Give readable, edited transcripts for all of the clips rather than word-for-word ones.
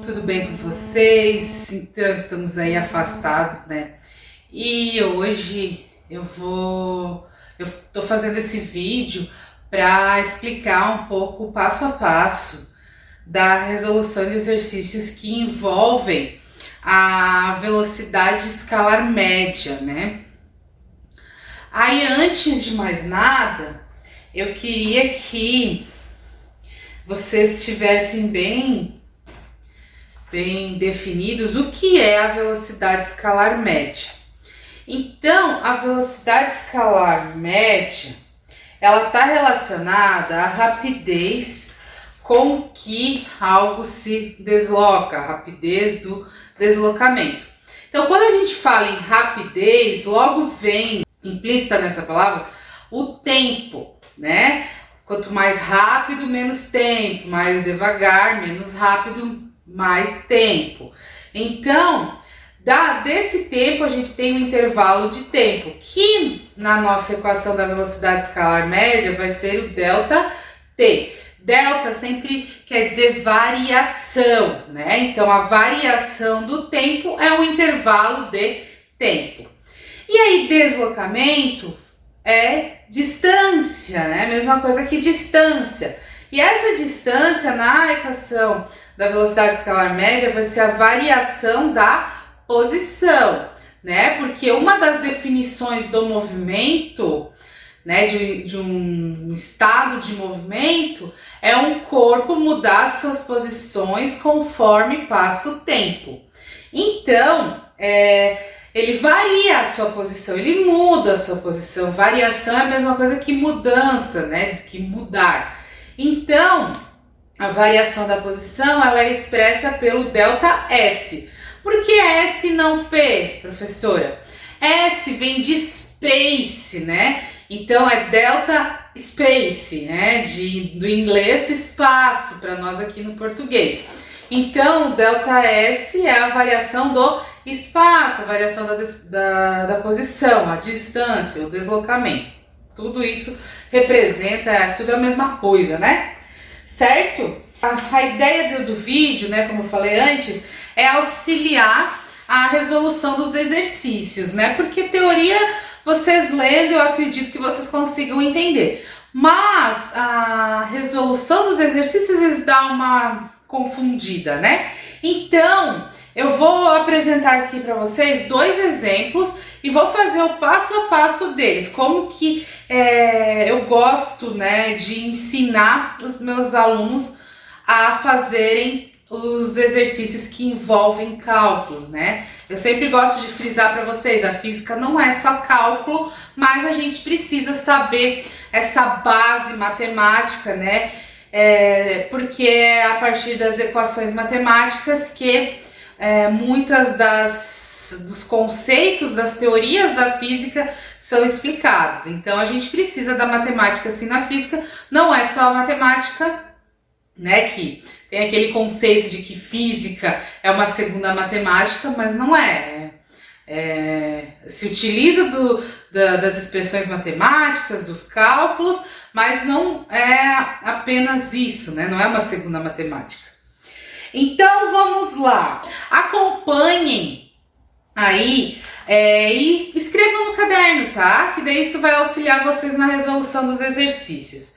tudo bem com vocês? Então, estamos aí afastados, né? E hoje eu tô fazendo esse vídeo para explicar um pouco o passo a passo da resolução de exercícios que envolvem a velocidade escalar média, né? Aí, antes de mais nada, eu queria que vocês tivessem bem definidos o que é a velocidade escalar média. Então, a velocidade escalar média, ela está relacionada à rapidez com que algo se desloca, a rapidez do deslocamento. Então, quando a gente fala em rapidez, logo vem implícita nessa palavra o tempo, né? Quanto mais rápido, menos tempo, mais devagar, menos rápido, mais tempo. Então, desse tempo a gente tem um intervalo de tempo, que na nossa equação da velocidade escalar média vai ser o ΔT. Delta sempre quer dizer variação, né? Então, a variação do tempo é o intervalo de tempo. E aí, deslocamento é distância, né? Mesma coisa que distância. E essa distância na equação da velocidade escalar média vai ser a variação da posição, né? Porque uma das definições do movimento, né, de um estado de movimento, é um corpo mudar suas posições conforme passa o tempo. Então, ele varia a sua posição, ele muda a sua posição. Variação é a mesma coisa que mudança, né? Que mudar. Então, a variação da posição, ela é expressa pelo ΔS. Por que S e não P, professora? S vem de space, né? Então, é delta space, né? Do inglês espaço, para nós aqui no português. Então, ΔS é a variação do espaço, a variação da posição, a distância, o deslocamento. Tudo isso representa, tudo a mesma coisa, né? Certo? A ideia do vídeo, né, como eu falei antes, é auxiliar a resolução dos exercícios, né? Porque teoria, vocês lendo, eu acredito que vocês consigam entender. Mas a resolução dos exercícios, às vezes dá uma confundida, né? Então, eu vou apresentar aqui para vocês dois exemplos e vou fazer o passo a passo deles, como que eu gosto, né, de ensinar os meus alunos a fazerem os exercícios que envolvem cálculos, né? Eu sempre gosto de frisar para vocês, a física não é só cálculo, mas a gente precisa saber essa base matemática, né? Porque é a partir das equações matemáticas que muitas dos conceitos, das teorias da física são explicados. Então, a gente precisa da matemática sim na física, não é só a matemática, né, que tem aquele conceito de que física é uma segunda matemática, mas não é. Se utiliza das expressões matemáticas, dos cálculos, mas não é apenas isso, né? Não é uma segunda matemática. Então, vamos lá. Acompanhem aí e escrevam no caderno, tá? Que daí isso vai auxiliar vocês na resolução dos exercícios.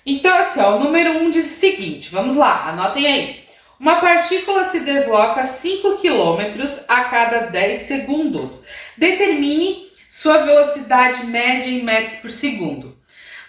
Então, assim, ó, o número 1 diz o seguinte, vamos lá, anotem aí. Uma partícula se desloca 5 km a cada 10 segundos. Determine sua velocidade média em metros por segundo.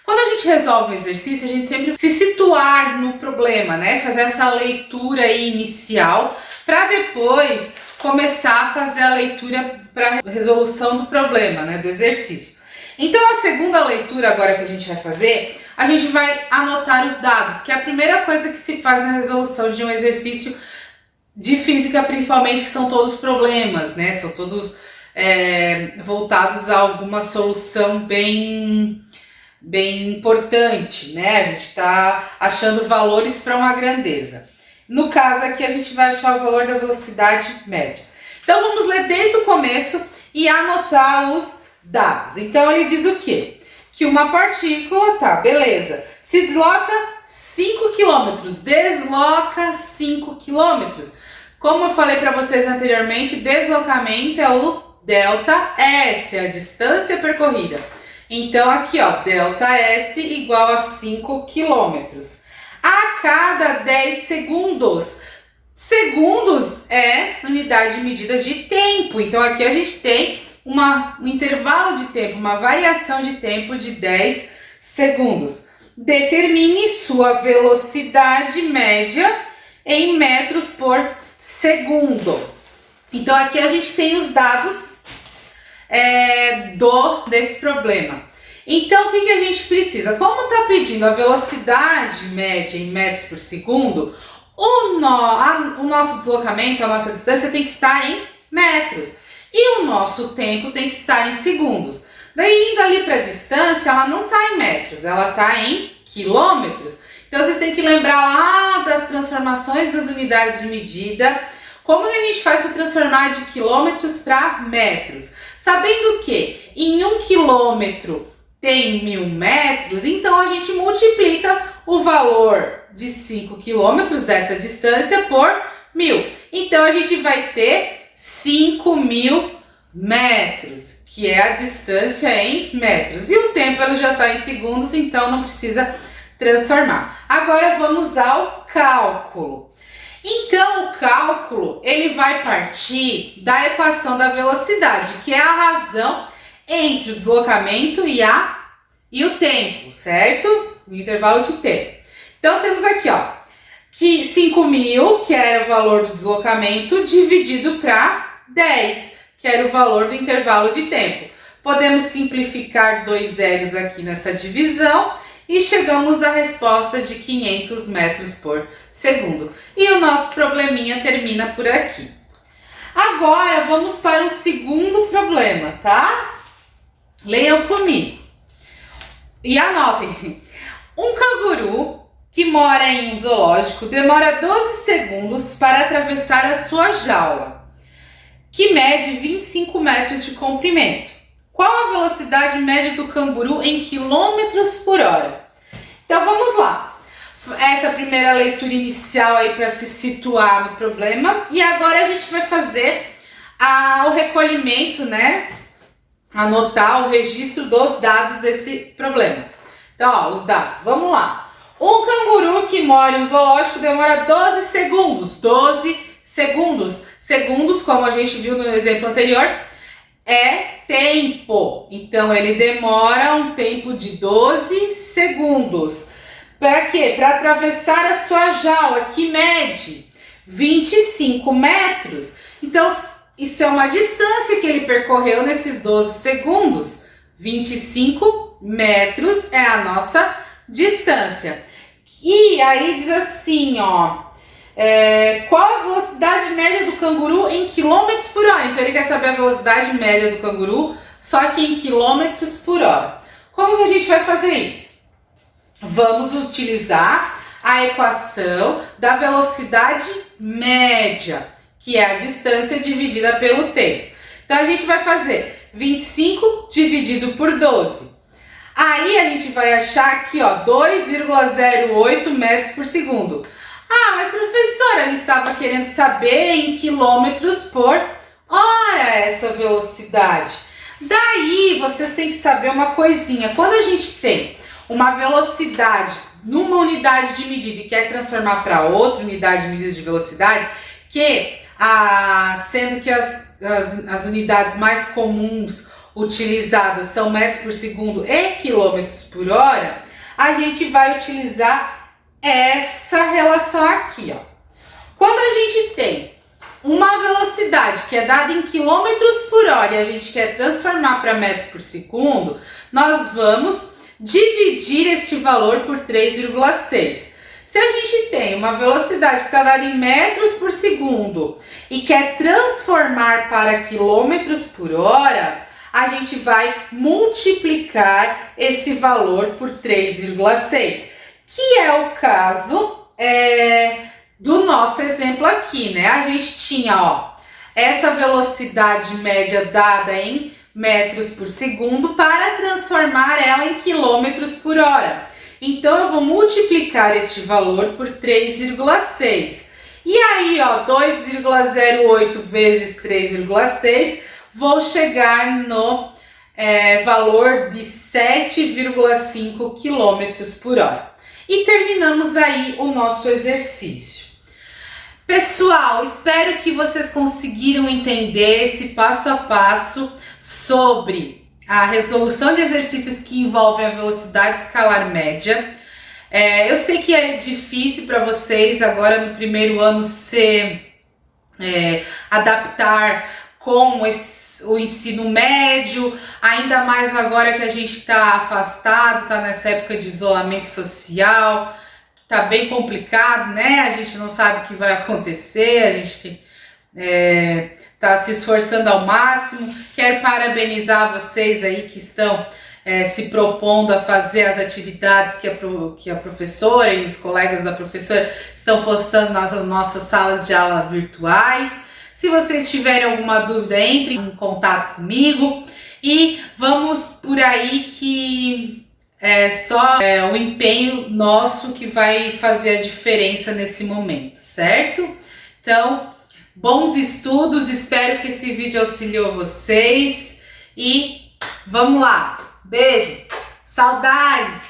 Quando a gente resolve um exercício, a gente sempre se situar no problema, né? Fazer essa leitura aí inicial para depois começar a fazer a leitura para a resolução do problema, né? Do exercício. Então, a segunda leitura agora que a gente vai fazer, a gente vai anotar os dados, que é a primeira coisa que se faz na resolução de um exercício de física, principalmente, que são todos problemas, né? São todos voltados a alguma solução bem importante, né? A gente está achando valores para uma grandeza. No caso aqui, a gente vai achar o valor da velocidade média. Então, vamos ler desde o começo e anotar os dados. Então, ele diz o quê? Que uma partícula, tá, beleza, se desloca 5 km, desloca 5 km. Como eu falei para vocês anteriormente, deslocamento é o ΔS, a distância percorrida. Então, aqui, ó, ΔS igual a 5 quilômetros. A cada 10 segundos. Segundos é unidade de medida de tempo. Então, aqui a gente tem um intervalo de tempo, uma variação de tempo de 10 segundos. Determine sua velocidade média em metros por segundo. Então, aqui a gente tem os dados desse problema. Então, o que a gente precisa? Como está pedindo a velocidade média em metros por segundo, o nosso deslocamento, a nossa distância tem que estar em metros. E o nosso tempo tem que estar em segundos. Daí, indo ali para a distância, ela não está em metros, ela está em quilômetros. Então, vocês têm que lembrar lá das transformações das unidades de medida. Como que a gente faz para transformar de quilômetros para metros? Sabendo que em 1 quilômetro tem 1000 metros, então a gente multiplica o valor de 5 quilômetros dessa distância por 1000. Então, a gente vai ter 5.000 metros, que é a distância em metros. E o tempo ele já está em segundos, então não precisa transformar. Agora vamos ao cálculo. Então, o cálculo ele vai partir da equação da velocidade, que é a razão entre o deslocamento e o tempo, certo? O intervalo de tempo. Então, temos aqui, ó, que 5.000, que era o valor do deslocamento, dividido para 10, que era o valor do intervalo de tempo. Podemos simplificar 2 zeros aqui nessa divisão e chegamos à resposta de 500 metros por segundo. E o nosso probleminha termina por aqui. Agora, vamos para o segundo problema, tá? Leiam comigo. E anotem. Um canguru que mora em um zoológico demora 12 segundos para atravessar a sua jaula, que mede 25 metros de comprimento. Qual a velocidade média do canguru em quilômetros por hora? Então vamos lá. Essa é a primeira leitura inicial aí para se situar no problema. E agora a gente vai fazer o recolhimento, né? Anotar o registro dos dados desse problema. Então, ó, os dados. Vamos lá. Um canguru que mora em um zoológico demora 12 segundos. 12 segundos. Segundos, como a gente viu no exemplo anterior, é tempo. Então, ele demora um tempo de 12 segundos. Para quê? Para atravessar a sua jaula, que mede 25 metros. Então, isso é uma distância que ele percorreu nesses 12 segundos. 25 metros é a nossa distância. E aí diz assim, ó. Qual a velocidade média do canguru em quilômetros por hora? Então ele quer saber a velocidade média do canguru, só que em quilômetros por hora. Como que a gente vai fazer isso? Vamos utilizar a equação da velocidade média, que é a distância dividida pelo tempo. Então a gente vai fazer 25 dividido por 12. Aí a gente vai achar aqui, ó, 2,08 metros por segundo. Ah, mas professora, ele estava querendo saber em quilômetros por hora essa velocidade. Daí, vocês têm que saber uma coisinha. Quando a gente tem uma velocidade numa unidade de medida e quer transformar para outra unidade de medida de velocidade, sendo que as unidades mais comuns utilizadas são metros por segundo e quilômetros por hora, a gente vai utilizar essa relação aqui, ó. Quando a gente tem uma velocidade que é dada em quilômetros por hora e a gente quer transformar para metros por segundo, nós vamos dividir este valor por 3,6. Se a gente tem uma velocidade que está dada em metros por segundo e quer transformar para quilômetros por hora, a gente vai multiplicar esse valor por 3,6, que é o caso do nosso exemplo aqui, né? A gente tinha, ó, essa velocidade média dada em metros por segundo para transformar ela em quilômetros por hora. Então, eu vou multiplicar este valor por 3,6. E aí, ó, 2,08 vezes 3,6, vou chegar no valor de 7,5 quilômetros por hora. E terminamos aí o nosso exercício. Pessoal, espero que vocês conseguiram entender esse passo a passo sobre a resolução de exercícios que envolvem a velocidade escalar média. Eu sei que é difícil para vocês agora no primeiro ano se adaptar com o ensino médio, ainda mais agora que a gente está afastado, está nessa época de isolamento social, que está bem complicado, né? A gente não sabe o que vai acontecer, a gente está se esforçando ao máximo. Quero parabenizar vocês aí que estão se propondo a fazer as atividades que a professora e os colegas da professora estão postando nas nossas salas de aula virtuais. Se vocês tiverem alguma dúvida, entre em contato comigo e vamos por aí, que é só o empenho nosso que vai fazer a diferença nesse momento, certo? Então, bons estudos, espero que esse vídeo auxiliou vocês e vamos lá! Beijo, saudades!